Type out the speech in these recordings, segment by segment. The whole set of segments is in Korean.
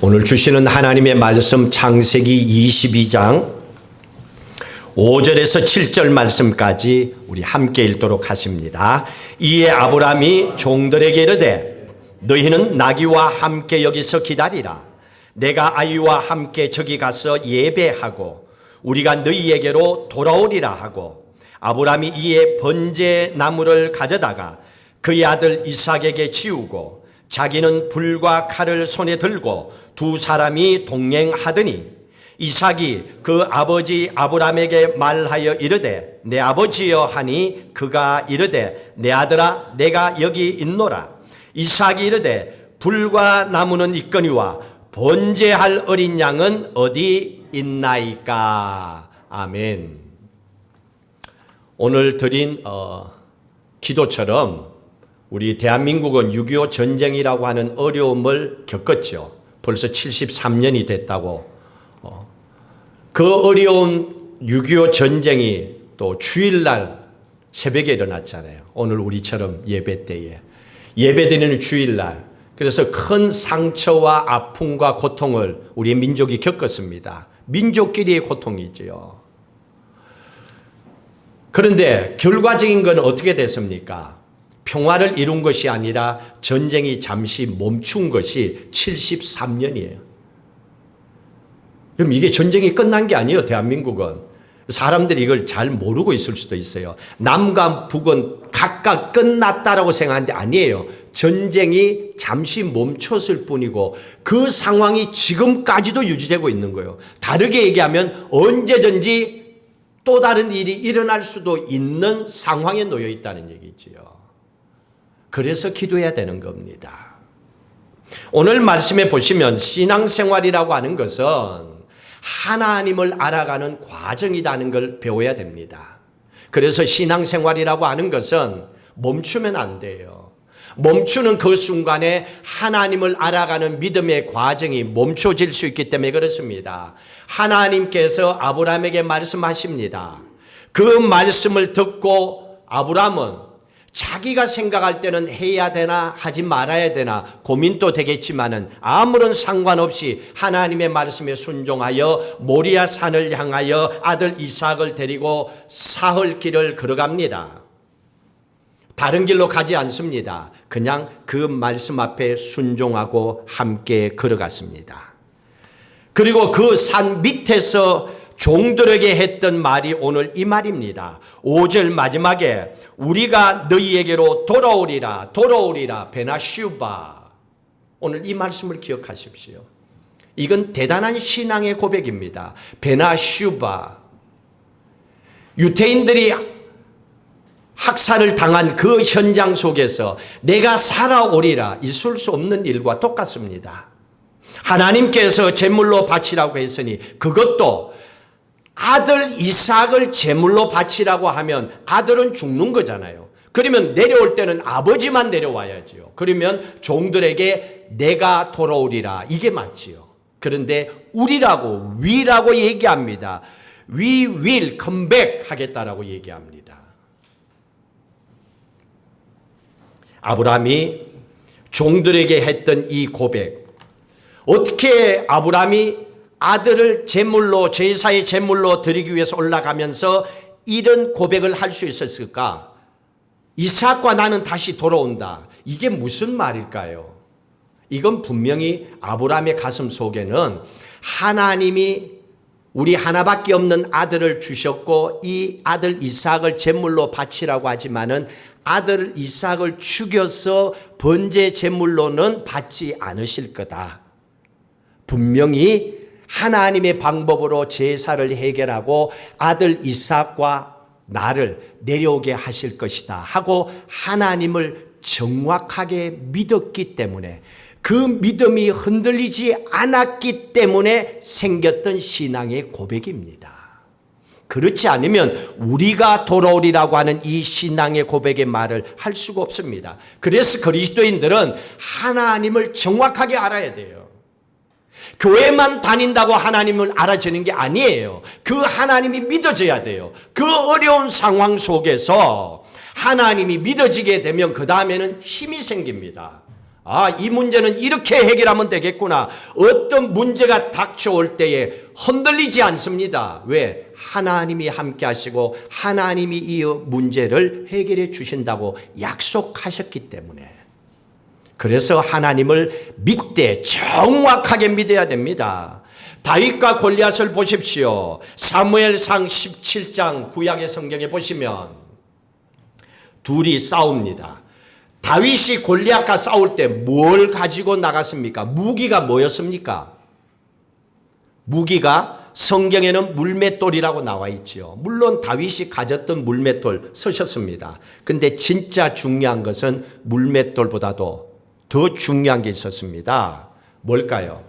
오늘 주시는 하나님의 말씀 창세기 22장 5절에서 7절 말씀까지 우리 함께 읽도록 하십니다. 이에 아브라함이 종들에게 이르되 너희는 나귀와 함께 여기서 기다리라. 내가 아이와 함께 저기 가서 예배하고 우리가 너희에게로 돌아오리라 하고, 아브라함이 이에 번제 나무를 가져다가 그의 아들 이삭에게 지우고 자기는 불과 칼을 손에 들고 두 사람이 동행하더니 이삭이 그 아버지 아브라함에게 말하여 이르되 내 아버지여 하니 그가 이르되 내 아들아 내가 여기 있노라. 이삭이 이르되 불과 나무는 있거니와 번제할 어린 양은 어디 있나이까. 아멘. 오늘 드린 기도처럼 우리 대한민국은 6.25 전쟁이라고 하는 어려움을 겪었죠. 벌써 73년이 됐다고. 그 어려운 6.25 전쟁이 또 주일날 새벽에 일어났잖아요. 오늘 우리처럼 예배 때에. 예배 드리는 주일날. 그래서 큰 상처와 아픔과 고통을 우리 민족이 겪었습니다. 민족끼리의 고통이지요. 그런데 결과적인 건 어떻게 됐습니까? 평화를 이룬 것이 아니라 전쟁이 잠시 멈춘 것이 73년이에요. 그럼 이게 전쟁이 끝난 게 아니에요, 대한민국은. 사람들이 이걸 잘 모르고 있을 수도 있어요. 남과 북은 각각 끝났다라고 생각하는데 아니에요. 전쟁이 잠시 멈췄을 뿐이고 그 상황이 지금까지도 유지되고 있는 거예요. 다르게 얘기하면 언제든지 또 다른 일이 일어날 수도 있는 상황에 놓여 있다는 얘기지요. 그래서 기도해야 되는 겁니다. 오늘 말씀에 보시면 신앙생활이라고 하는 것은 하나님을 알아가는 과정이라는 걸 배워야 됩니다. 그래서 신앙생활이라고 하는 것은 멈추면 안 돼요. 멈추는 그 순간에 하나님을 알아가는 믿음의 과정이 멈춰질 수 있기 때문에 그렇습니다. 하나님께서 아브라함에게 말씀하십니다. 그 말씀을 듣고 아브라함은 자기가 생각할 때는 해야 되나 하지 말아야 되나 고민도 되겠지만은 아무런 상관없이 하나님의 말씀에 순종하여 모리아 산을 향하여 아들 이삭을 데리고 사흘 길을 걸어갑니다. 다른 길로 가지 않습니다. 그냥 그 말씀 앞에 순종하고 함께 걸어갔습니다. 그리고 그 산 밑에서 종들에게 했던 말이 오늘 이 말입니다. 5절 마지막에 우리가 너희에게로 돌아오리라 돌아오리라 베나슈바. 오늘 이 말씀을 기억하십시오. 이건 대단한 신앙의 고백입니다. 베나슈바. 유대인들이 학살을 당한 그 현장 속에서 내가 살아오리라 있을 수 없는 일과 똑같습니다. 하나님께서 제물로 바치라고 했으니 그것도 아들 이삭을 제물로 바치라고 하면 아들은 죽는 거잖아요. 그러면 내려올 때는 아버지만 내려와야지요. 그러면 종들에게 내가 돌아오리라 이게 맞지요. 그런데 우리라고 위라고 얘기합니다. We will come back 하겠다라고 얘기합니다. 아브라함이 종들에게 했던 이 고백, 어떻게 아브라함이 아들을 제물로 제사의 제물로 드리기 위해서 올라가면서 이런 고백을 할 수 있었을까? 이삭과 나는 다시 돌아온다. 이게 무슨 말일까요? 이건 분명히 아브라함의 가슴 속에는 하나님이 우리 하나밖에 없는 아들을 주셨고 이 아들 이삭을 제물로 바치라고 하지만은 아들 이삭을 죽여서 번제 제물로는 받지 않으실 거다. 분명히 하나님의 방법으로 제사를 해결하고 아들 이삭과 나를 내려오게 하실 것이다 하고 하나님을 정확하게 믿었기 때문에 그 믿음이 흔들리지 않았기 때문에 생겼던 신앙의 고백입니다. 그렇지 않으면 우리가 돌아오리라고 하는 이 신앙의 고백의 말을 할 수가 없습니다. 그래서 그리스도인들은 하나님을 정확하게 알아야 돼요. 교회만 다닌다고 하나님을 알아지는 게 아니에요. 그 하나님이 믿어져야 돼요. 그 어려운 상황 속에서 하나님이 믿어지게 되면 그 다음에는 힘이 생깁니다. 이 문제는 이렇게 해결하면 되겠구나. 어떤 문제가 닥쳐올 때에 흔들리지 않습니다. 왜? 하나님이 함께 하시고 하나님이 이 문제를 해결해 주신다고 약속하셨기 때문에. 그래서 하나님을 믿되 정확하게 믿어야 됩니다. 다윗과 골리앗을 보십시오. 사무엘상 17장 구약의 성경에 보시면 둘이 싸웁니다. 다윗이 골리앗과 싸울 때 뭘 가지고 나갔습니까? 무기가 뭐였습니까? 무기가 성경에는 물맷돌이라고 나와 있지요. 물론 다윗이 가졌던 물맷돌 쓰셨습니다. 근데 진짜 중요한 것은 물맷돌보다도 더 중요한 게 있었습니다. 뭘까요?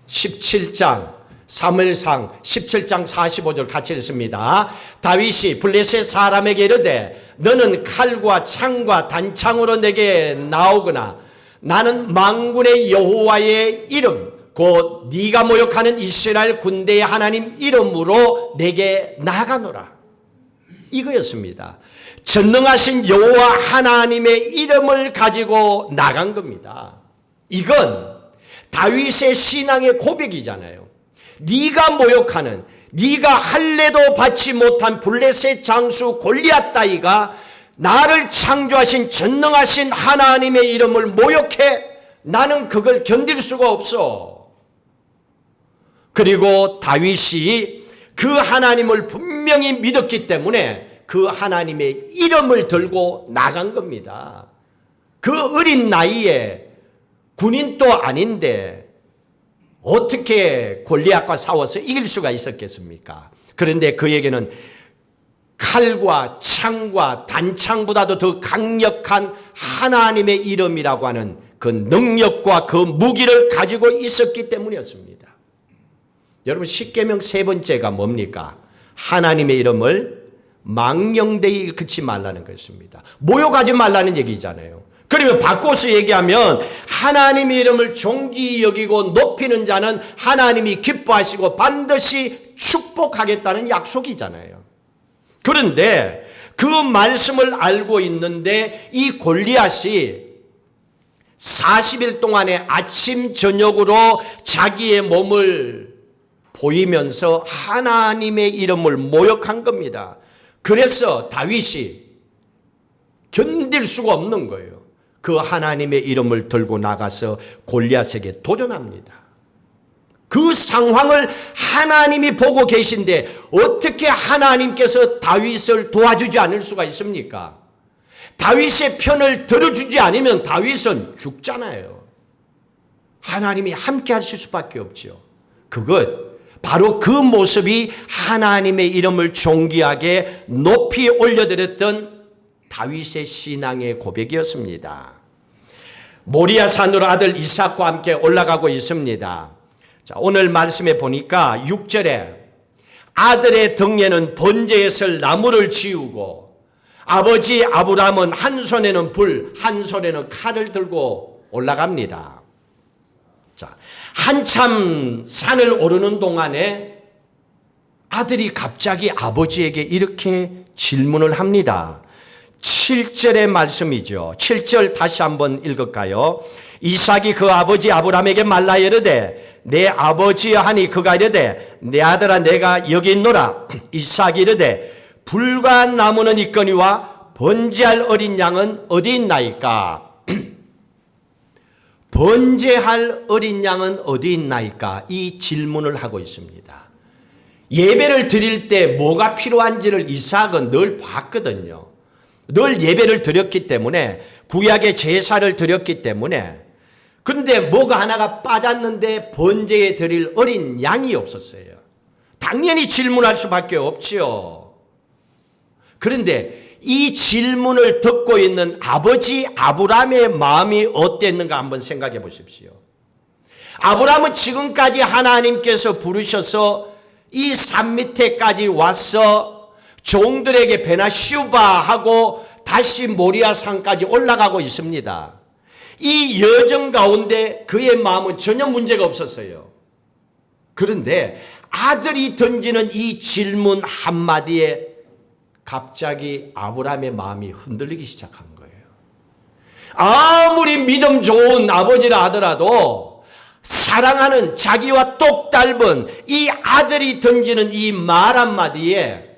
17장 사무엘상 17장 45절 같이 읽습니다. 다윗이 블레셋 사람에게 이르되 너는 칼과 창과 단창으로 내게 나오거나 나는 만군의 여호와의 이름 곧 네가 모욕하는 이스라엘 군대의 하나님 이름으로 내게 나가노라. 이거였습니다. 전능하신 여호와 하나님의 이름을 가지고 나간 겁니다. 이건 다윗의 신앙의 고백이잖아요. 네가 모욕하는, 네가 할례도 받지 못한 블레셋 장수 골리앗 따위가 나를 창조하신 전능하신 하나님의 이름을 모욕해. 나는 그걸 견딜 수가 없어. 그리고 다윗이 그 하나님을 분명히 믿었기 때문에 그 하나님의 이름을 들고 나간 겁니다. 그 어린 나이에 군인도 아닌데 어떻게 골리앗과 싸워서 이길 수가 있었겠습니까? 그런데 그에게는 칼과 창과 단창보다도 더 강력한 하나님의 이름이라고 하는 그 능력과 그 무기를 가지고 있었기 때문이었습니다. 여러분, 십계명 세 번째가 뭡니까? 하나님의 이름을 망령되이 일컫지 말라는 것입니다. 모욕하지 말라는 얘기잖아요. 그러면 바꿔서 얘기하면 하나님의 이름을 존귀히 여기고 높이는 자는 하나님이 기뻐하시고 반드시 축복하겠다는 약속이잖아요. 그런데 그 말씀을 알고 있는데 이 골리앗이 40일 동안에 아침 저녁으로 자기의 몸을 보이면서 하나님의 이름을 모욕한 겁니다. 그래서 다윗이 견딜 수가 없는 거예요. 그 하나님의 이름을 들고 나가서 골리앗에게 도전합니다. 그 상황을 하나님이 보고 계신데 어떻게 하나님께서 다윗을 도와주지 않을 수가 있습니까? 다윗의 편을 들어주지 않으면 다윗은 죽잖아요. 하나님이 함께 하실 수밖에 없지요. 바로 그 모습이 하나님의 이름을 존귀하게 높이 올려드렸던 다윗의 신앙의 고백이었습니다. 모리아 산으로 아들 이삭과 함께 올라가고 있습니다. 자, 오늘 말씀에 보니까 6절에 아들의 등에는 번제에 쓸 나무를 지우고 아버지 아브라함은 한 손에는 불, 한 손에는 칼을 들고 올라갑니다. 자, 한참 산을 오르는 동안에 아들이 갑자기 아버지에게 이렇게 질문을 합니다. 7절의 말씀이죠. 7절 다시 한번 읽을까요? 이삭이 그 아버지 아브라함에게 말라 이르되 내 아버지여 하니 그가 이르되 내 아들아 내가 여기 있노라. 이삭이 이르되 불과 나무는 있거니와 번제할 어린 양은 어디 있나이까? 번제할 어린 양은 어디 있나이까? 이 질문을 하고 있습니다. 예배를 드릴 때 뭐가 필요한지를 이삭은 늘 봤거든요. 늘 예배를 드렸기 때문에 구약의 제사를 드렸기 때문에 그런데 뭐가 하나가 빠졌는데 번제에 드릴 어린 양이 없었어요. 당연히 질문할 수밖에 없지요. 그런데 이 질문을 듣고 있는 아버지 아브라함의 마음이 어땠는가 한번 생각해 보십시오. 아브라함은 지금까지 하나님께서 부르셔서 이 산 밑에까지 와서 종들에게 배나 슈바 하고 다시 모리아 산까지 올라가고 있습니다. 이 여정 가운데 그의 마음은 전혀 문제가 없었어요. 그런데 아들이 던지는 이 질문 한마디에 갑자기 아브라함의 마음이 흔들리기 시작한 거예요. 아무리 믿음 좋은 아버지라 하더라도 사랑하는 자기와 똑 닮은 이 아들이 던지는 이 말 한마디에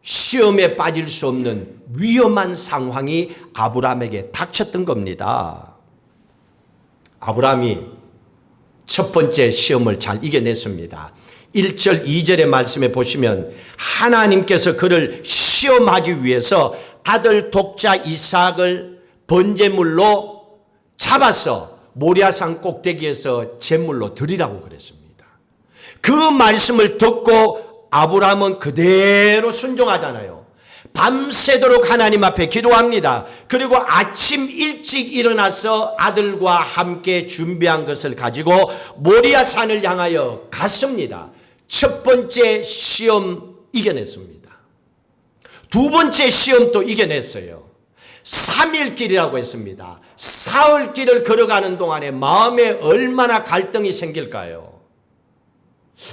시험에 빠질 수 없는 위험한 상황이 아브라함에게 닥쳤던 겁니다. 아브라함이 첫 번째 시험을 잘 이겨냈습니다. 1절 2절의 말씀에 보시면 하나님께서 그를 시험하기 위해서 아들 독자 이삭을 번제물로 잡아서 모리아산 꼭대기에서 제물로 드리라고 그랬습니다. 그 말씀을 듣고 아브라함은 그대로 순종하잖아요. 밤새도록 하나님 앞에 기도합니다. 그리고 아침 일찍 일어나서 아들과 함께 준비한 것을 가지고 모리아산을 향하여 갔습니다. 첫 번째 시험 이겨냈습니다. 두 번째 시험도 이겨냈어요. 3일 길이라고 했습니다. 사흘 길을 걸어가는 동안에 마음에 얼마나 갈등이 생길까요?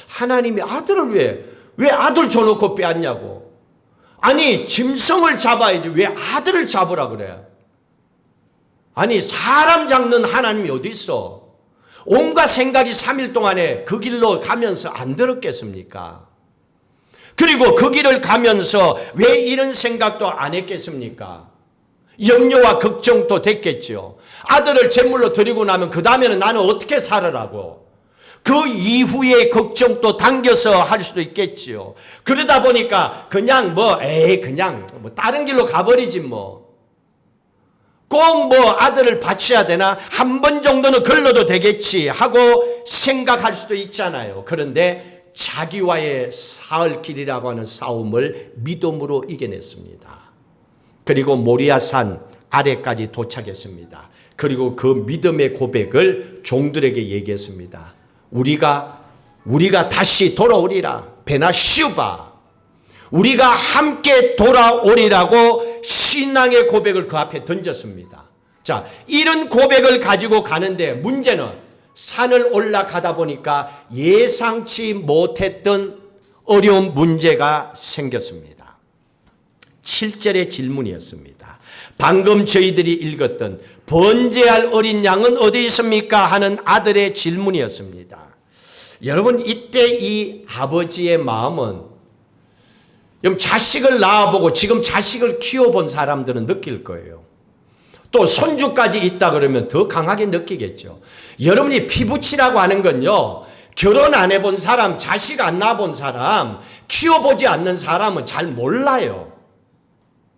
하나님이 아들을 왜 아들 줘놓고 빼앗냐고. 아니 짐승을 잡아야지 왜 아들을 잡으라 그래. 아니 사람 잡는 하나님이 어디 있어. 온갖 생각이 3일 동안에 그 길로 가면서 안 들었겠습니까? 그리고 그 길을 가면서 왜 이런 생각도 안 했겠습니까? 염려와 걱정도 됐겠죠. 아들을 제물로 드리고 나면 그 다음에는 나는 어떻게 살아라고. 그 이후에 걱정도 당겨서 할 수도 있겠지요. 그러다 보니까 그냥 다른 길로 가버리지 뭐. 꼭 아들을 바쳐야 되나? 한 번 정도는 걸러도 되겠지 하고 생각할 수도 있잖아요. 그런데 자기와의 사흘 길이라고 하는 싸움을 믿음으로 이겨냈습니다. 그리고 모리아산 아래까지 도착했습니다. 그리고 그 믿음의 고백을 종들에게 얘기했습니다. 우리가 다시 돌아오리라. 베나시우바. 우리가 함께 돌아오리라고 신앙의 고백을 그 앞에 던졌습니다. 자, 이런 고백을 가지고 가는데 문제는 산을 올라가다 보니까 예상치 못했던 어려운 문제가 생겼습니다. 7절의 질문이었습니다. 방금 저희들이 읽었던 번제할 어린 양은 어디 있습니까? 하는 아들의 질문이었습니다. 여러분 이때 이 아버지의 마음은 자식을 낳아보고 지금 자식을 키워본 사람들은 느낄 거예요. 또 손주까지 있다 그러면 더 강하게 느끼겠죠. 여러분이 피부치라고 하는 건요. 결혼 안 해본 사람, 자식 안 낳아본 사람, 키워보지 않는 사람은 잘 몰라요.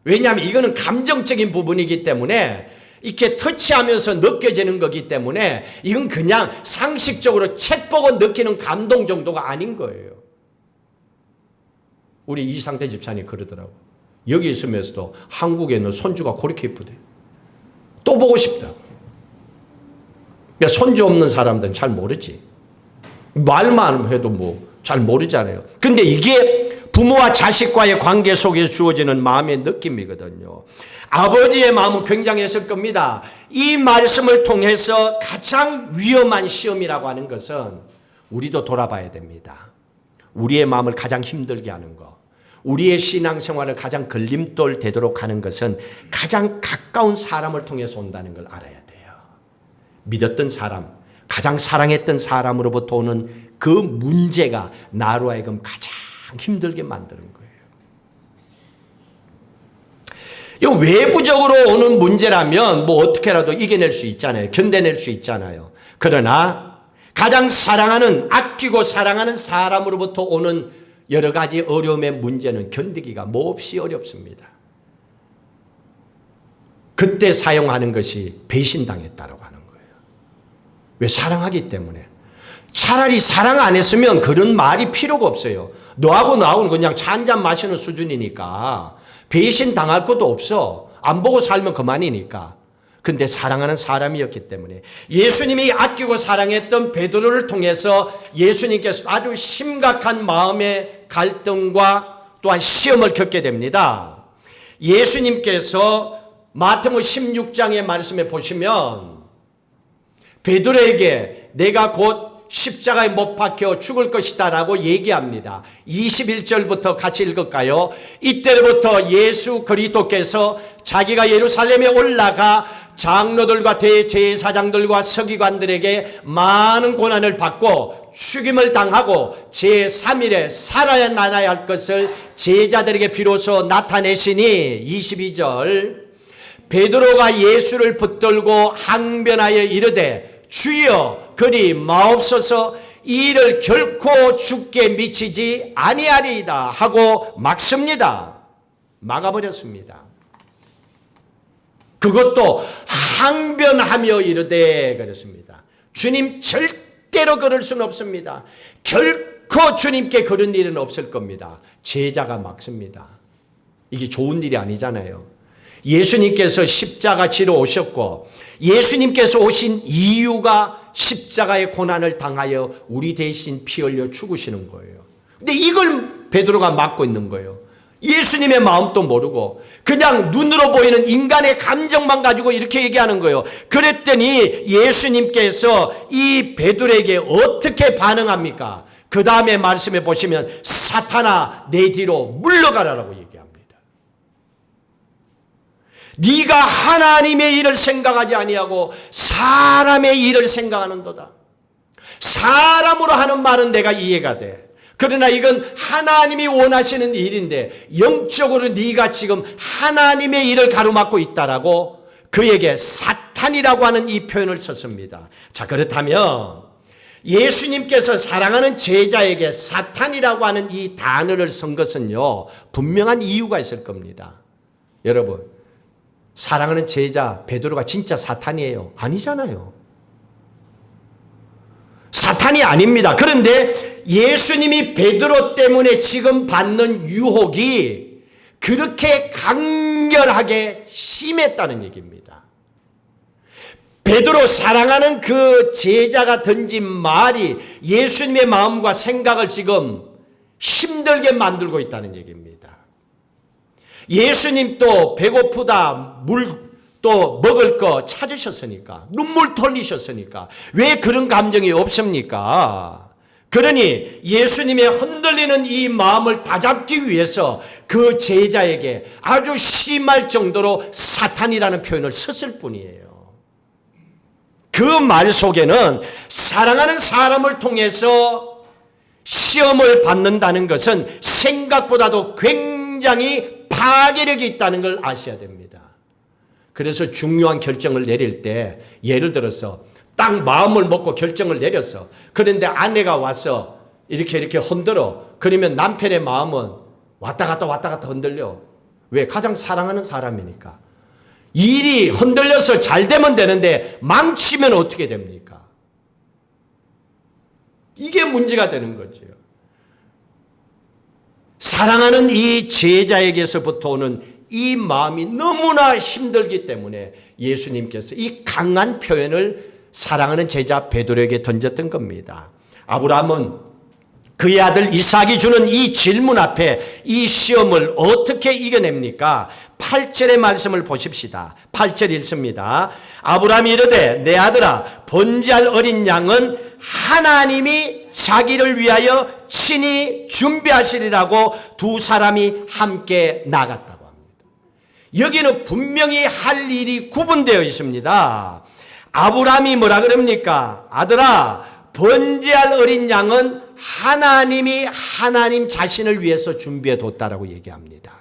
왜냐하면 이거는 감정적인 부분이기 때문에 이렇게 터치하면서 느껴지는 거기 때문에 이건 그냥 상식적으로 책 보고 느끼는 감동 정도가 아닌 거예요. 우리 이상태 집사님 그러더라고. 여기 있으면서도 한국에 있는 손주가 그렇게 이쁘대. 또 보고 싶다. 그러니까 손주 없는 사람들은 잘 모르지. 말만 해도 잘 모르잖아요. 근데 이게 부모와 자식과의 관계 속에서 주어지는 마음의 느낌이거든요. 아버지의 마음은 굉장했을 겁니다. 이 말씀을 통해서 가장 위험한 시험이라고 하는 것은 우리도 돌아봐야 됩니다. 우리의 마음을 가장 힘들게 하는 것, 우리의 신앙생활을 가장 걸림돌 되도록 하는 것은 가장 가까운 사람을 통해서 온다는 걸 알아야 돼요. 믿었던 사람, 가장 사랑했던 사람으로부터 오는 그 문제가 나로 하여금 가장 힘들게 만드는 거예요. 이 외부적으로 오는 문제라면 어떻게라도 이겨낼 수 있잖아요. 견뎌낼 수 있잖아요. 그러나 가장 사랑하는, 아끼고 사랑하는 사람으로부터 오는 여러 가지 어려움의 문제는 견디기가 몹시 어렵습니다. 그때 사용하는 것이 배신당했다라고 하는 거예요. 왜? 사랑하기 때문에. 차라리 사랑 안 했으면 그런 말이 필요가 없어요. 너하고 나하고는 그냥 차 한잔 마시는 수준이니까 배신 당할 것도 없어. 안 보고 살면 그만이니까. 근데 사랑하는 사람이었기 때문에 예수님이 아끼고 사랑했던 베드로를 통해서 예수님께서 아주 심각한 마음의 갈등과 또한 시험을 겪게 됩니다. 예수님께서 마태복음 16장의 말씀에 보시면 베드로에게 내가 곧 십자가에 못 박혀 죽을 것이다 라고 얘기합니다. 21절부터 같이 읽을까요? 이때로부터 예수 그리스도께서 자기가 예루살렘에 올라가 장로들과 대제사장들과 서기관들에게 많은 고난을 받고 죽임을 당하고 제3일에 살아나야 할 것을 제자들에게 비로소 나타내시니 22절 베드로가 예수를 붙들고 항변하여 이르되 주여 그리 마옵소서 이 일을 결코 죽게 미치지 아니하리이다 하고 막습니다. 막아버렸습니다. 그것도 항변하며 이르되 그랬습니다. 주님 절대로 그럴 수는 없습니다. 결코 주님께 그런 일은 없을 겁니다. 제자가 막습니다. 이게 좋은 일이 아니잖아요. 예수님께서 십자가 지러 오셨고 예수님께서 오신 이유가 십자가의 고난을 당하여 우리 대신 피 흘려 죽으시는 거예요. 근데 이걸 베드로가 막고 있는 거예요. 예수님의 마음도 모르고 그냥 눈으로 보이는 인간의 감정만 가지고 이렇게 얘기하는 거예요. 그랬더니 예수님께서 이 베드로에게 어떻게 반응합니까? 그 다음에 말씀해 보시면 사탄아 내 뒤로 물러가라라고 얘기합니다. 네가 하나님의 일을 생각하지 아니하고 사람의 일을 생각하는도다. 사람으로 하는 말은 내가 이해가 돼. 그러나 이건 하나님이 원하시는 일인데 영적으로 네가 지금 하나님의 일을 가로막고 있다라고 그에게 사탄이라고 하는 이 표현을 썼습니다. 자, 그렇다면 예수님께서 사랑하는 제자에게 사탄이라고 하는 이 단어를 쓴 것은요 분명한 이유가 있을 겁니다. 여러분 사랑하는 제자 베드로가 진짜 사탄이에요? 아니잖아요. 사탄이 아닙니다. 그런데 예수님이 베드로 때문에 지금 받는 유혹이 그렇게 강렬하게 심했다는 얘기입니다. 베드로 사랑하는 그 제자가 던진 말이 예수님의 마음과 생각을 지금 힘들게 만들고 있다는 얘기입니다. 예수님도 배고프다, 물 또 먹을 거 찾으셨으니까, 눈물 흘리셨으니까 왜 그런 감정이 없습니까? 그러니 예수님의 흔들리는 이 마음을 다잡기 위해서 그 제자에게 아주 심할 정도로 사탄이라는 표현을 썼을 뿐이에요. 그 말 속에는 사랑하는 사람을 통해서 시험을 받는다는 것은 생각보다도 굉장히 파괴력이 있다는 걸 아셔야 됩니다. 그래서 중요한 결정을 내릴 때 예를 들어서 딱 마음을 먹고 결정을 내렸어. 그런데 아내가 와서 이렇게 흔들어. 그러면 남편의 마음은 왔다 갔다 흔들려. 왜? 가장 사랑하는 사람이니까. 일이 흔들려서 잘 되면 되는데 망치면 어떻게 됩니까? 이게 문제가 되는 거죠. 사랑하는 이 제자에게서부터 오는 이 마음이 너무나 힘들기 때문에 예수님께서 이 강한 표현을 사랑하는 제자 베드로에게 던졌던 겁니다. 아브라함은 그의 아들 이삭이 주는 이 질문 앞에 이 시험을 어떻게 이겨냅니까? 8절의 말씀을 보십시다. 8절 읽습니다. 아브라함이 이르되 내 아들아 번제할 어린 양은 하나님이 자기를 위하여 친히 준비하시리라고 두 사람이 함께 나갔다고 합니다. 여기는 분명히 할 일이 구분되어 있습니다. 아브라함이 뭐라 그럽니까? 아들아 번제할 어린 양은 하나님이 하나님 자신을 위해서 준비해 뒀다라고 얘기합니다.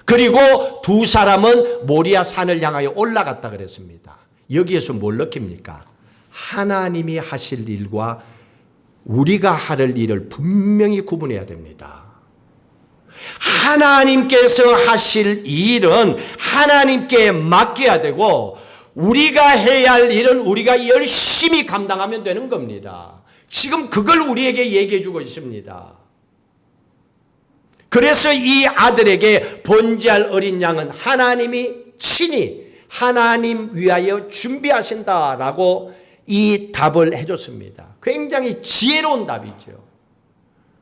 그리고 두 사람은 모리아 산을 향하여 올라갔다 그랬습니다. 여기에서 뭘 느낍니까? 하나님이 하실 일과 우리가 할 일을 분명히 구분해야 됩니다. 하나님께서 하실 일은 하나님께 맡겨야 되고 우리가 해야 할 일은 우리가 열심히 감당하면 되는 겁니다. 지금 그걸 우리에게 얘기해 주고 있습니다. 그래서 이 아들에게 번제할 어린 양은 하나님이 친히 하나님 위하여 준비하신다라고 이 답을 해줬습니다. 굉장히 지혜로운 답이죠.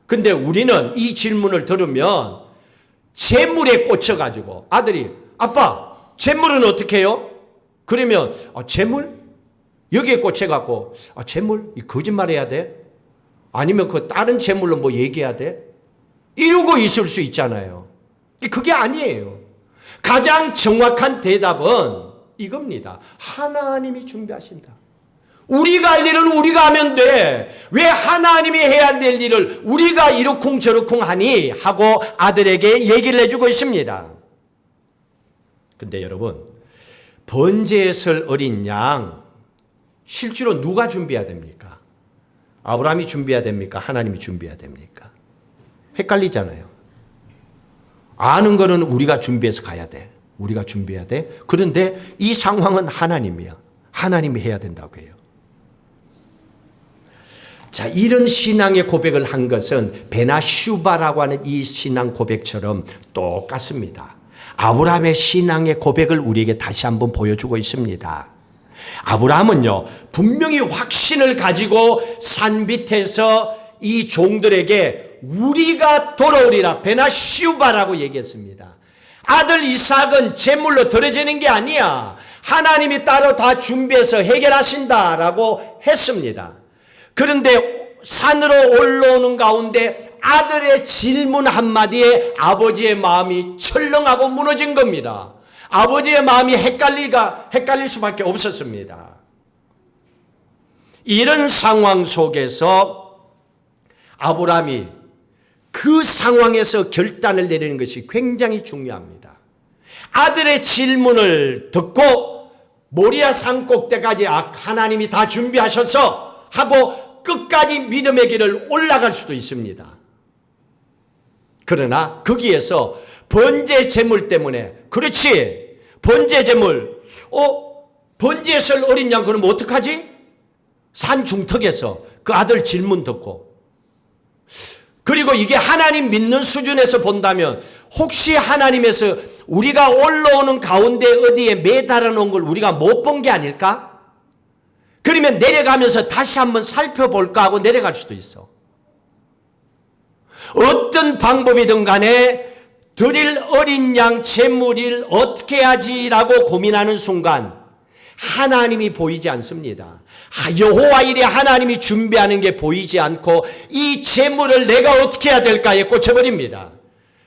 근데 우리는 이 질문을 들으면 재물에 꽂혀가지고 아들이 아빠 재물은 어떻게 해요? 그러면 재물? 여기에 꽂혀갖고 재물? 거짓말해야 돼? 아니면 그 다른 재물로 뭐 얘기해야 돼? 이러고 있을 수 있잖아요. 그게 아니에요. 가장 정확한 대답은 이겁니다. 하나님이 준비하신다. 우리가 할 일은 우리가 하면 돼. 왜 하나님이 해야 될 일을 우리가 이러쿵저러쿵 하니? 하고 아들에게 얘기를 해주고 있습니다. 근데 여러분, 번제에 설 어린 양 실제로 누가 준비해야 됩니까? 아브라함이 준비해야 됩니까? 하나님이 준비해야 됩니까? 헷갈리잖아요. 아는 거는 우리가 준비해서 가야 돼. 우리가 준비해야 돼. 그런데 이 상황은 하나님이야. 하나님이 해야 된다고 해요. 자, 이런 신앙의 고백을 한 것은 베나슈바라고 하는 이 신앙 고백처럼 똑같습니다. 아브라함의 신앙의 고백을 우리에게 다시 한번 보여주고 있습니다. 아브라함은요, 분명히 확신을 가지고 산 밑에서 이 종들에게 우리가 돌아오리라 베나슈바라고 얘기했습니다. 아들 이삭은 제물로 드려지는 게 아니야. 하나님이 따로 다 준비해서 해결하신다라고 했습니다. 그런데 산으로 올라오는 가운데 아들의 질문 한마디에 아버지의 마음이 철렁하고 무너진 겁니다. 아버지의 마음이 헷갈릴 수밖에 없었습니다. 이런 상황 속에서 아브라함이 그 상황에서 결단을 내리는 것이 굉장히 중요합니다. 아들의 질문을 듣고 모리아 산 꼭대까지 하나님이 다 준비하셔서 하고 끝까지 믿음의 길을 올라갈 수도 있습니다. 그러나 거기에서 번제 제물 때문에, 그렇지, 번제 제물, 번제에 설 어린 양 그러면 어떡하지? 산 중턱에서 그 아들 질문 듣고, 그리고 이게 하나님 믿는 수준에서 본다면 혹시 하나님에서 우리가 올라오는 가운데 어디에 매달아 놓은 걸 우리가 못 본 게 아닐까? 그러면 내려가면서 다시 한번 살펴볼까 하고 내려갈 수도 있어. 어떤 방법이든 간에 드릴 어린 양 제물을 어떻게 하지라고 고민하는 순간 하나님이 보이지 않습니다. 여호와 일에 하나님이 준비하는 게 보이지 않고 이 제물을 내가 어떻게 해야 될까에 꽂혀버립니다.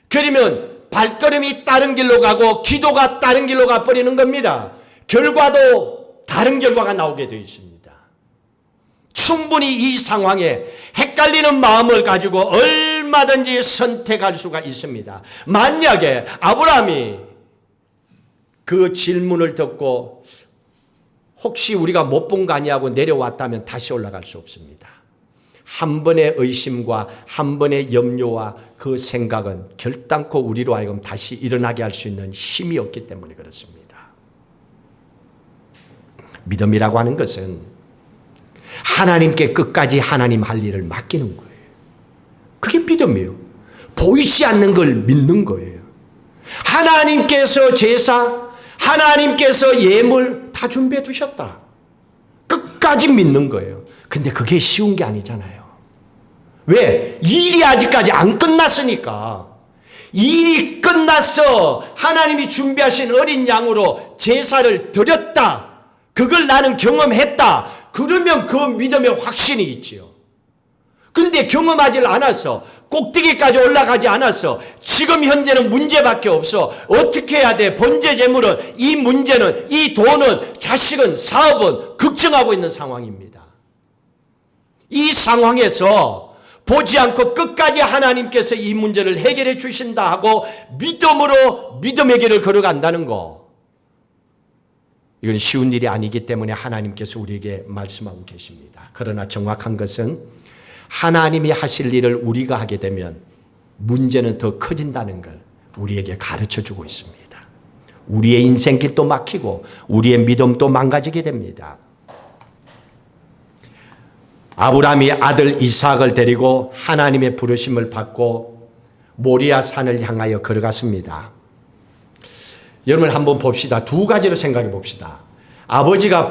그러면 발걸음이 다른 길로 가고 기도가 다른 길로 가버리는 겁니다. 결과도 다른 결과가 나오게 되어 있습니다. 충분히 이 상황에 헷갈리는 마음을 가지고 얼마든지 선택할 수가 있습니다. 만약에 아브라함이 그 질문을 듣고 혹시 우리가 못 본 거 아니냐고 내려왔다면 다시 올라갈 수 없습니다. 한 번의 의심과 한 번의 염려와 그 생각은 결단코 우리로 하여금 다시 일어나게 할 수 있는 힘이 없기 때문에 그렇습니다. 믿음이라고 하는 것은 하나님께 끝까지 하나님 할 일을 맡기는 거예요. 그게 믿음이에요. 보이지 않는 걸 믿는 거예요. 하나님께서 제사, 하나님께서 예물 다 준비해 두셨다. 끝까지 믿는 거예요. 근데 그게 쉬운 게 아니잖아요. 왜? 일이 아직까지 안 끝났으니까. 일이 끝났어. 하나님이 준비하신 어린 양으로 제사를 드렸다. 그걸 나는 경험했다. 그러면 그 믿음의 확신이 있지요. 근데 경험하지 않았어. 꼭대기까지 올라가지 않았어. 지금 현재는 문제밖에 없어. 어떻게 해야 돼? 번제 제물은, 이 문제는, 이 돈은, 자식은, 사업은 걱정하고 있는 상황입니다. 이 상황에서 보지 않고 끝까지 하나님께서 이 문제를 해결해 주신다 하고 믿음으로 믿음의 길을 걸어간다는 거, 이건 쉬운 일이 아니기 때문에 하나님께서 우리에게 말씀하고 계십니다. 그러나 정확한 것은 하나님이 하실 일을 우리가 하게 되면 문제는 더 커진다는 걸 우리에게 가르쳐주고 있습니다. 우리의 인생길도 막히고 우리의 믿음도 망가지게 됩니다. 아브라함이 아들 이삭을 데리고 하나님의 부르심을 받고 모리아 산을 향하여 걸어갔습니다. 여러분 한번 봅시다. 두 가지로 생각해 봅시다. 아버지가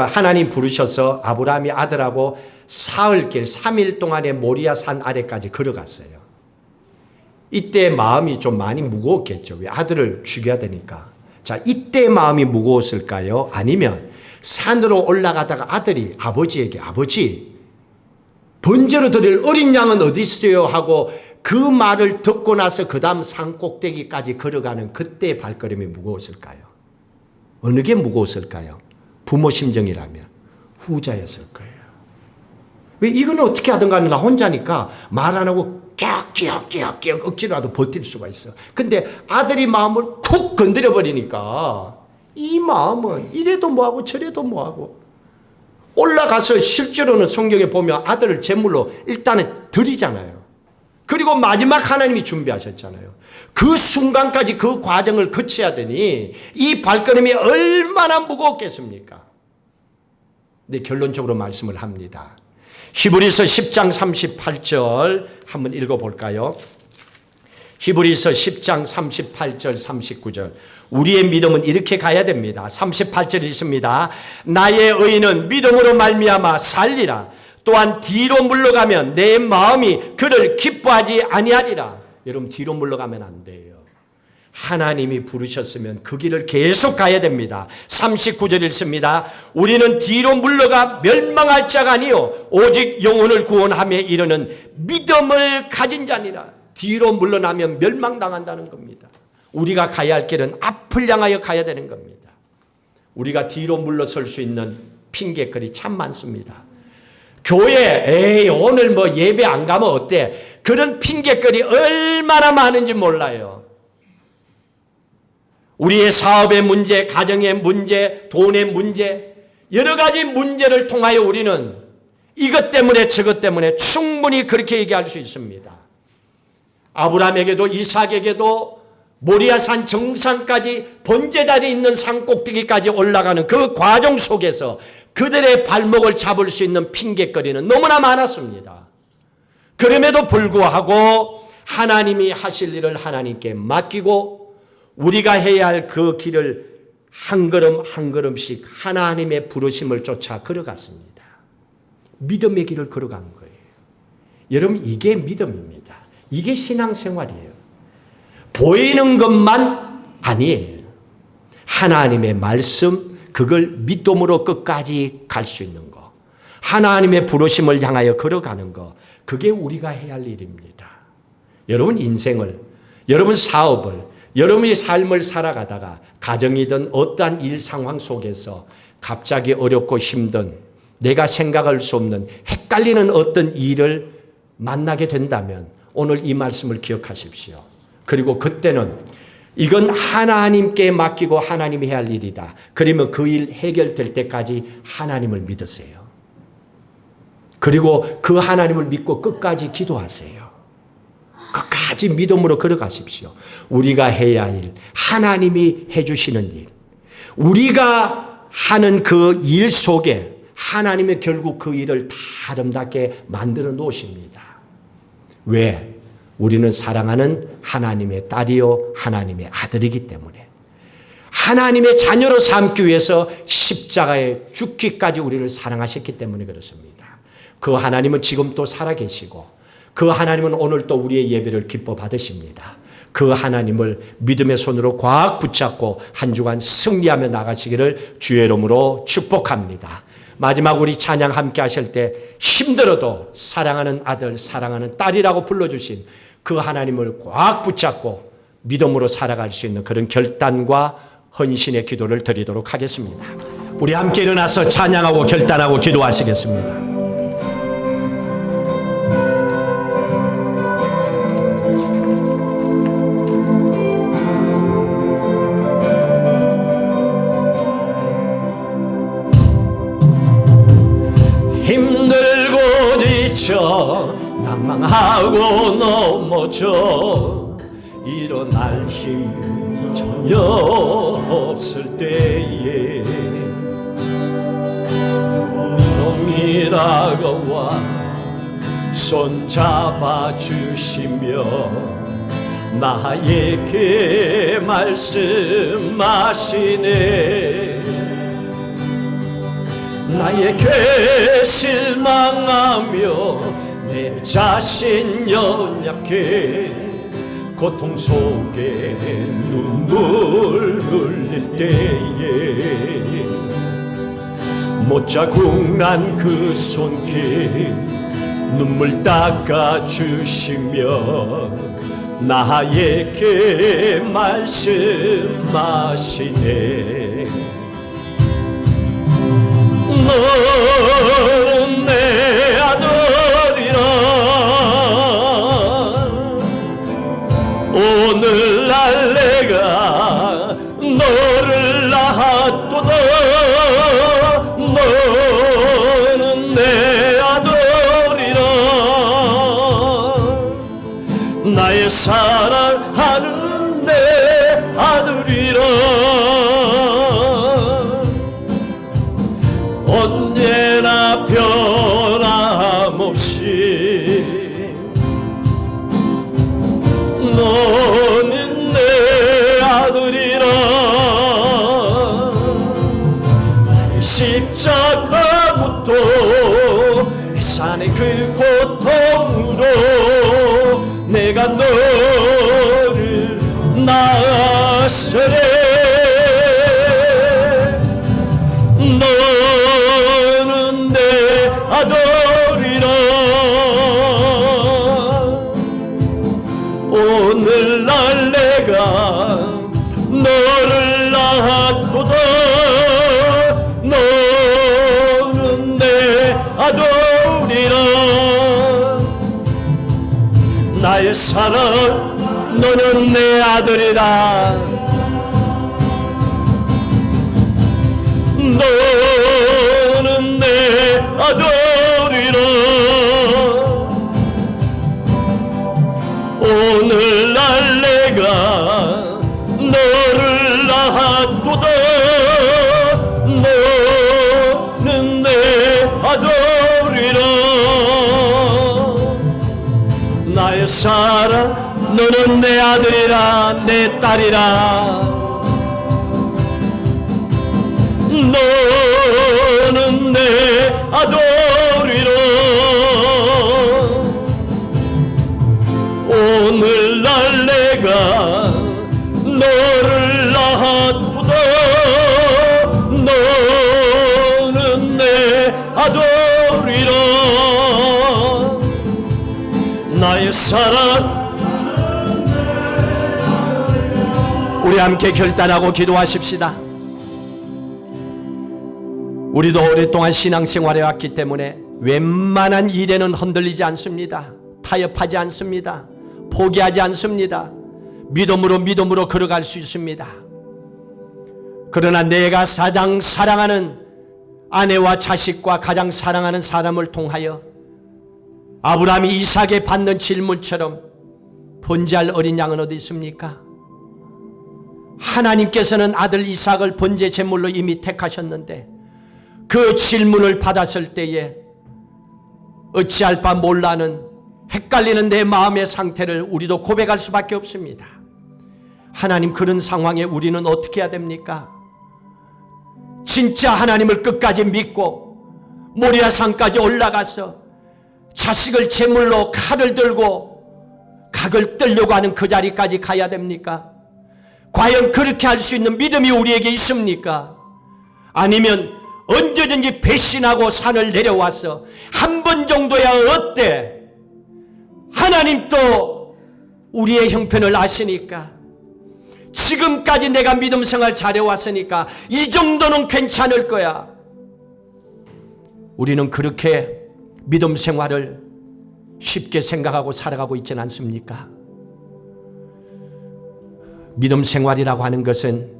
하나님 부르셔서 아브라함이 아들하고 사흘길 3일 동안의 모리아 산 아래까지 걸어갔어요. 이때 마음이 좀 많이 무거웠겠죠. 왜? 아들을 죽여야 되니까. 자, 이때 마음이 무거웠을까요? 아니면 산으로 올라가다가 아들이 아버지에게, 아버지, 번제로 드릴 어린 양은 어디 있어요? 하고 그 말을 듣고 나서 그 다음 산 꼭대기까지 걸어가는 그때의 발걸음이 무거웠을까요? 어느 게 무거웠을까요? 부모 심정이라면 후자였을 거예요. 왜 이거는 어떻게 하든 간에 나 혼자니까 말 안 하고 끼역 억지로라도 버틸 수가 있어. 근데 아들이 마음을 쿡 건드려 버리니까 이 마음은 이래도 뭐하고 저래도 뭐하고 올라가서 실제로는 성경에 보면 아들을 제물로 일단은 드리잖아요. 그리고 마지막 하나님이 준비하셨잖아요. 그 순간까지 그 과정을 거쳐야 되니 이 발걸음이 얼마나 무거웠겠습니까? 근데 결론적으로 말씀을 합니다. 히브리서 10장 38절 한번 읽어볼까요? 히브리서 10장 38절 39절 우리의 믿음은 이렇게 가야 됩니다. 38절 있습니다. 나의 의인은 믿음으로 말미암아 살리라. 또한 뒤로 물러가면 내 마음이 그를 기뻐하지 아니하리라. 여러분 뒤로 물러가면 안 돼요. 하나님이 부르셨으면 그 길을 계속 가야 됩니다. 39절 읽습니다. 우리는 뒤로 물러가 멸망할 자가 아니요 오직 영혼을 구원함에 이르는 믿음을 가진 자니라. 뒤로 물러나면 멸망당한다는 겁니다. 우리가 가야 할 길은 앞을 향하여 가야 되는 겁니다. 우리가 뒤로 물러설 수 있는 핑계거리 참 많습니다. 교회 오늘 뭐 예배 안 가면 어때? 그런 핑계거리 얼마나 많은지 몰라요. 우리의 사업의 문제, 가정의 문제, 돈의 문제, 여러 가지 문제를 통하여 우리는 이것 때문에 저것 때문에 충분히 그렇게 얘기할 수 있습니다. 아브라함에게도 이삭에게도 모리아산 정상까지 번제단이 있는 산 꼭대기까지 올라가는 그 과정 속에서 그들의 발목을 잡을 수 있는 핑계거리는 너무나 많았습니다. 그럼에도 불구하고 하나님이 하실 일을 하나님께 맡기고 우리가 해야 할 그 길을 한 걸음 한 걸음씩 하나님의 부르심을 쫓아 걸어갔습니다. 믿음의 길을 걸어간 거예요. 여러분 이게 믿음입니다. 이게 신앙생활이에요. 보이는 것만 아니에요. 하나님의 말씀 그걸 믿음으로 끝까지 갈 수 있는 거. 하나님의 부르심을 향하여 걸어가는 거. 그게 우리가 해야 할 일입니다. 여러분 인생을, 여러분 사업을, 여러분의 삶을 살아가다가 가정이든 어떠한 일 상황 속에서 갑자기 어렵고 힘든 내가 생각할 수 없는 헷갈리는 어떤 일을 만나게 된다면 오늘 이 말씀을 기억하십시오. 그리고 그때는 이건 하나님께 맡기고 하나님이 해야 할 일이다. 그러면 그 일 해결될 때까지 하나님을 믿으세요. 그리고 그 하나님을 믿고 끝까지 기도하세요. 끝까지 믿음으로 걸어가십시오. 우리가 해야 할 일, 하나님이 해주시는 일, 우리가 하는 그 일 속에 하나님이 결국 그 일을 다 아름답게 만들어 놓으십니다. 왜? 우리는 사랑하는 하나님의 딸이요 하나님의 아들이기 때문에 하나님의 자녀로 삼기 위해서 십자가에 죽기까지 우리를 사랑하셨기 때문에 그렇습니다. 그 하나님은 지금 또 살아계시고 그 하나님은 오늘 또 우리의 예배를 기뻐 받으십니다. 그 하나님을 믿음의 손으로 꽉 붙잡고 한 주간 승리하며 나가시기를 주의 이름으로 축복합니다. 마지막 우리 찬양 함께 하실 때 힘들어도 사랑하는 아들, 사랑하는 딸이라고 불러주신 그 하나님을 꽉 붙잡고 믿음으로 살아갈 수 있는 그런 결단과 헌신의 기도를 드리도록 하겠습니다. 우리 함께 일어나서 찬양하고 결단하고 기도하시겠습니다. 힘들고 지쳐 난망하고 넘어져 일어날 힘 전혀 없을 때에 놈이 다가와 손 잡아주시며 나에게 말씀하시네. 나에게 실망하며 내 자신 연약해 고통 속에 눈물 흘릴 때에 못 자국 난 그 손길 눈물 닦아주시며 나에게 말씀하시네. 너는 내 아들이라. 오늘날 내가 너를 낳았도다. 너는 내 아들이라. 나의 사랑하는 내 아들이라. 언제나 변함없이 너는 내 아들이라. 나의 십자가부터 해산의 그 고통으로 내가 너를 낳았으니 너는 내 아들이라. 오늘날 내가 너를 낳았도다. 너는 내 아들이라. 나의 사랑 너는 내 아들이라. 너는 내 아들이라. 오늘날 내가 너를 낳았도다. 너는 내 아들이라. 나의 사랑 너는 내 아들이라. 내 딸이라. 너는 내 아들이라. 오늘날 내가 너를 낳았도다. 너는 내 아들이라. 나의 사랑 우리 함께 결단하고 기도하십시다. 우리도 오랫동안 신앙생활해 왔기 때문에 웬만한 일에는 흔들리지 않습니다. 타협하지 않습니다. 포기하지 않습니다. 믿음으로 걸어갈 수 있습니다. 그러나 내가 가장 사랑하는 아내와 자식과 가장 사랑하는 사람을 통하여 아브라함이 이삭에 받는 질문처럼 번제할 어린 양은 어디 있습니까? 하나님께서는 아들 이삭을 번제 제물로 이미 택하셨는데 그 질문을 받았을 때에 어찌할 바 몰라는 헷갈리는 내 마음의 상태를 우리도 고백할 수밖에 없습니다. 하나님, 그런 상황에 우리는 어떻게 해야 됩니까? 진짜 하나님을 끝까지 믿고 모리아 산까지 올라가서 자식을 제물로 칼을 들고 각을 떨려고 하는 그 자리까지 가야 됩니까? 과연 그렇게 할 수 있는 믿음이 우리에게 있습니까? 아니면 언제든지 배신하고 산을 내려와서 한 번 정도야 어때? 하나님 또 우리의 형편을 아시니까, 지금까지 내가 믿음 생활 잘해왔으니까 이 정도는 괜찮을 거야. 우리는 그렇게 믿음 생활을 쉽게 생각하고 살아가고 있지는 않습니까? 믿음 생활이라고 하는 것은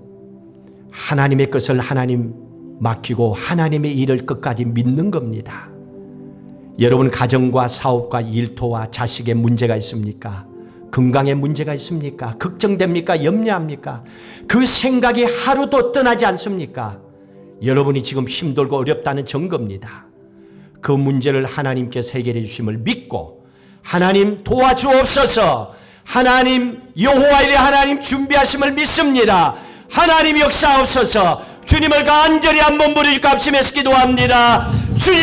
하나님의 것을 하나님 맡기고 하나님의 일을 끝까지 믿는 겁니다. 여러분 가정과 사업과 일터와 자식의 문제가 있습니까? 건강에 문제가 있습니까? 걱정됩니까? 염려합니까? 그 생각이 하루도 떠나지 않습니까? 여러분이 지금 힘들고 어렵다는 증거입니다. 그 문제를 하나님께서 해결해 주심을 믿고 하나님 도와주옵소서, 하나님 여호와일에 하나님 준비하심을 믿습니다. 하나님 역사옵소서. 주님을 간절히 한번 부르짖고 합심해서 기도합니다. 주여,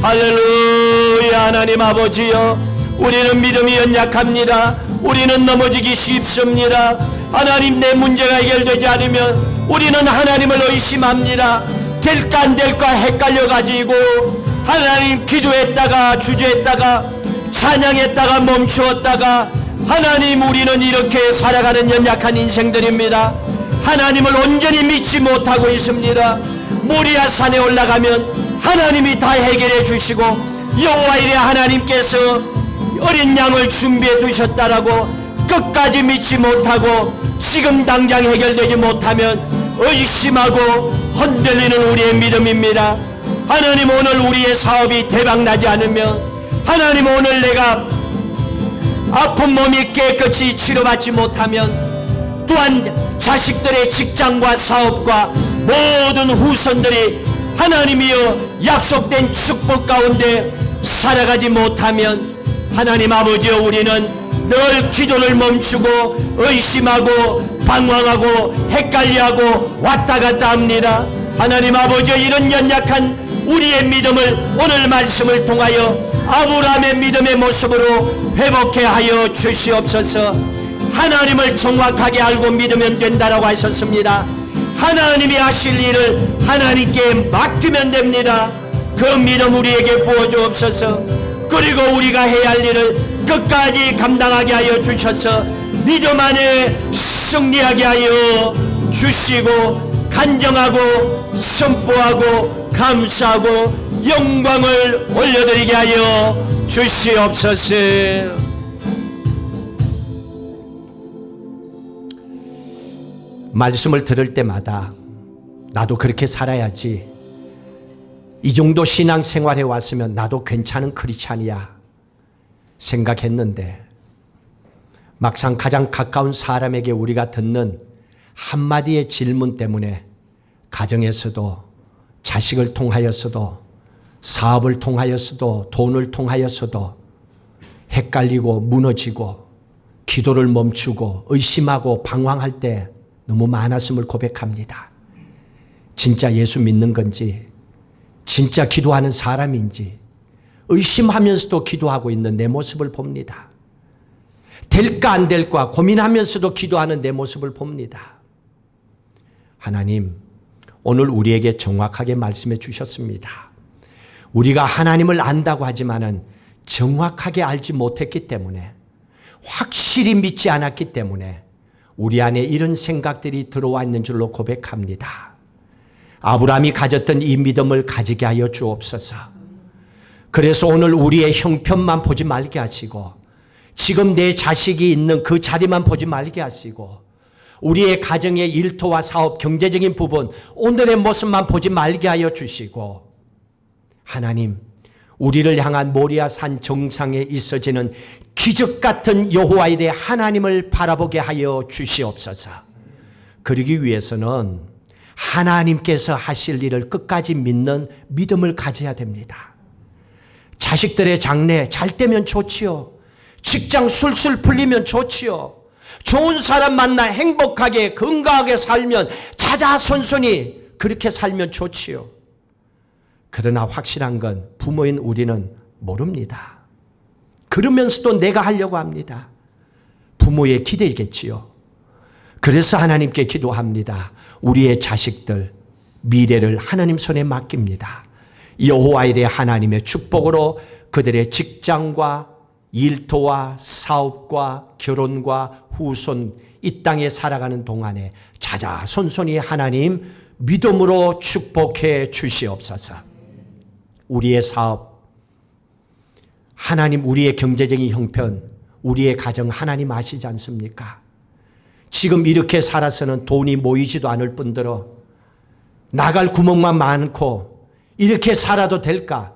할렐루야. 하나님 아버지여, 우리는 믿음이 연약합니다. 우리는 넘어지기 쉽습니다. 하나님, 내 문제가 해결되지 않으면 우리는 하나님을 의심합니다. 될까 안 될까 헷갈려가지고 하나님 기도했다가 주저했다가 찬양했다가 멈추었다가 하나님 우리는 이렇게 살아가는 연약한 인생들입니다. 하나님을 온전히 믿지 못하고 있습니다. 모리아 산에 올라가면 하나님이 다 해결해 주시고 여호와 이레 하나님께서 어린 양을 준비해 두셨다라고 끝까지 믿지 못하고 지금 당장 해결되지 못하면 의심하고 흔들리는 우리의 믿음입니다. 하나님 오늘 우리의 사업이 대박나지 않으면 하나님 오늘 내가 아픈 몸이 깨끗이 치료받지 못하면 또한 자식들의 직장과 사업과 모든 후손들이 하나님이여 약속된 축복 가운데 살아가지 못하면 하나님 아버지여 우리는 늘 기도를 멈추고 의심하고 방황하고 헷갈려하고 왔다 갔다 합니다. 하나님 아버지여 이런 연약한 우리의 믿음을 오늘 말씀을 통하여 아브라함의 믿음의 모습으로 회복해 하여 주시옵소서. 하나님을 정확하게 알고 믿으면 된다라고 하셨습니다. 하나님이 하실 일을 하나님께 맡기면 됩니다. 그 믿음 우리에게 부어주옵소서. 그리고 우리가 해야 할 일을 끝까지 감당하게 하여 주셔서 믿음 안에 승리하게 하여 주시고 간정하고 선포하고 감사하고 영광을 올려드리게 하여 주시옵소서. 말씀을 들을 때마다 나도 그렇게 살아야지, 이 정도 신앙생활해 왔으면 나도 괜찮은 크리스찬이야 생각했는데 막상 가장 가까운 사람에게 우리가 듣는 한마디의 질문 때문에 가정에서도 자식을 통하여서도 사업을 통하여서도 돈을 통하여서도 헷갈리고 무너지고 기도를 멈추고 의심하고 방황할 때 너무 많았음을 고백합니다. 진짜 예수 믿는 건지 진짜 기도하는 사람인지 의심하면서도 기도하고 있는 내 모습을 봅니다. 될까 안 될까 고민하면서도 기도하는 내 모습을 봅니다. 하나님 오늘 우리에게 정확하게 말씀해 주셨습니다. 우리가 하나님을 안다고 하지만은 정확하게 알지 못했기 때문에 확실히 믿지 않았기 때문에 우리 안에 이런 생각들이 들어와 있는 줄로 고백합니다. 아브라함이 가졌던 이 믿음을 가지게 하여 주옵소서. 그래서 오늘 우리의 형편만 보지 말게 하시고 지금 내 자식이 있는 그 자리만 보지 말게 하시고 우리의 가정의 일터와 사업, 경제적인 부분, 오늘의 모습만 보지 말게 하여 주시고 하나님, 우리를 향한 모리아산 정상에 있어지는 기적 같은 여호와 이레 하나님을 바라보게 하여 주시옵소서. 그러기 위해서는 하나님께서 하실 일을 끝까지 믿는 믿음을 가져야 됩니다. 자식들의 장래 잘 되면 좋지요. 직장 술술 풀리면 좋지요. 좋은 사람 만나 행복하게 건강하게 살면 자자손손이 그렇게 살면 좋지요. 그러나 확실한 건 부모인 우리는 모릅니다. 그러면서도 내가 하려고 합니다. 부모의 기대겠지요. 그래서 하나님께 기도합니다. 우리의 자식들 미래를 하나님 손에 맡깁니다. 여호와 이레 하나님의 축복으로 그들의 직장과 일터와 사업과 결혼과 후손 이 땅에 살아가는 동안에 자자손손이 하나님 믿음으로 축복해 주시옵소서. 우리의 사업, 하나님 우리의 경제적인 형편, 우리의 가정 하나님 아시지 않습니까? 지금 이렇게 살아서는 돈이 모이지도 않을 뿐더러 나갈 구멍만 많고 이렇게 살아도 될까?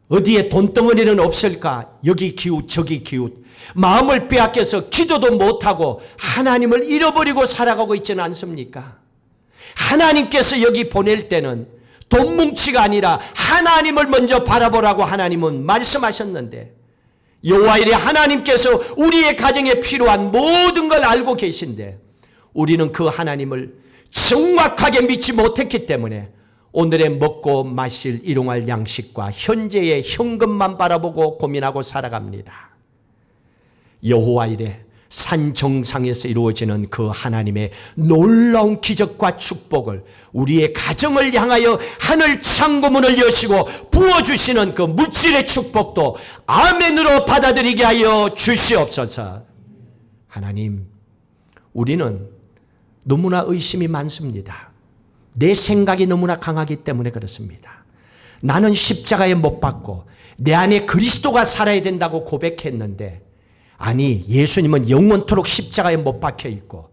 어디에 돈덩어리는 없을까? 여기 기웃 저기 기웃 마음을 빼앗겨서 기도도 못하고 하나님을 잃어버리고 살아가고 있지는 않습니까? 하나님께서 여기 보낼 때는 돈 뭉치가 아니라 하나님을 먼저 바라보라고 하나님은 말씀하셨는데 여호와 이레 하나님께서 우리의 가정에 필요한 모든 걸 알고 계신데 우리는 그 하나님을 정확하게 믿지 못했기 때문에 오늘의 먹고 마실 일용할 양식과 현재의 현금만 바라보고 고민하고 살아갑니다. 여호와 이레 산 정상에서 이루어지는 그 하나님의 놀라운 기적과 축복을 우리의 가정을 향하여 하늘 창고문을 여시고 부어주시는 그 물질의 축복도 아멘으로 받아들이게 하여 주시옵소서. 하나님, 우리는 너무나 의심이 많습니다. 내 생각이 너무나 강하기 때문에 그렇습니다. 나는 십자가에 못 박고 내 안에 그리스도가 살아야 된다고 고백했는데, 아니, 예수님은 영원토록 십자가에 못 박혀 있고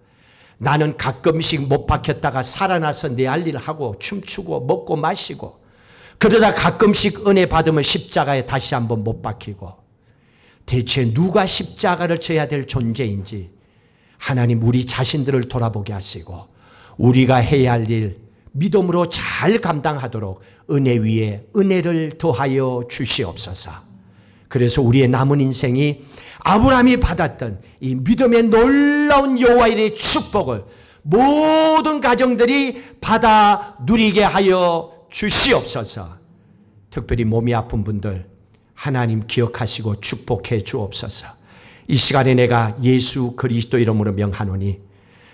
나는 가끔씩 못 박혔다가 살아나서 내 할 일을 하고 춤추고 먹고 마시고 그러다 가끔씩 은혜 받으면 십자가에 다시 한번 못 박히고, 대체 누가 십자가를 져야 될 존재인지 하나님 우리 자신들을 돌아보게 하시고 우리가 해야 할 일 믿음으로 잘 감당하도록 은혜 위에 은혜를 더하여 주시옵소서. 그래서 우리의 남은 인생이 아브라함이 받았던 이 믿음의 놀라운 여호와의 축복을 모든 가정들이 받아 누리게 하여 주시옵소서. 특별히 몸이 아픈 분들 하나님 기억하시고 축복해 주옵소서. 이 시간에 내가 예수 그리스도 이름으로 명하노니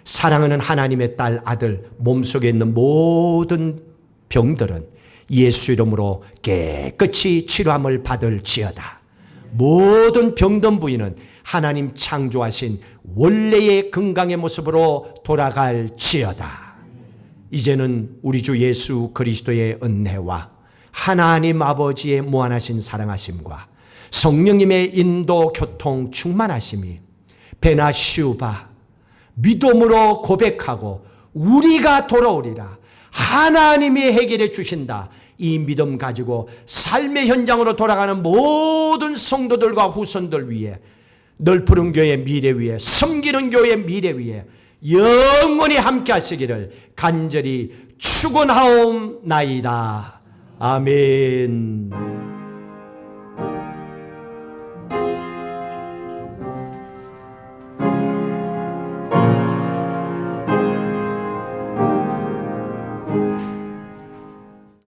사랑하는 하나님의 딸 아들 몸속에 있는 모든 병들은 예수 이름으로 깨끗이 치료함을 받을지어다. 모든 병든 부위는 하나님 창조하신 원래의 건강의 모습으로 돌아갈지어다. 이제는 우리 주 예수 그리스도의 은혜와 하나님 아버지의 무한하신 사랑하심과 성령님의 인도 교통 충만하심이 베나시우바 믿음으로 고백하고 우리가 돌아오리라, 하나님이 해결해 주신다, 이 믿음 가지고 삶의 현장으로 돌아가는 모든 성도들과 후손들 위해, 넓은 교회 미래 위에, 섬기는 교회 미래 위에 영원히 함께 하시기를 간절히 축원하옵나이다. 아멘.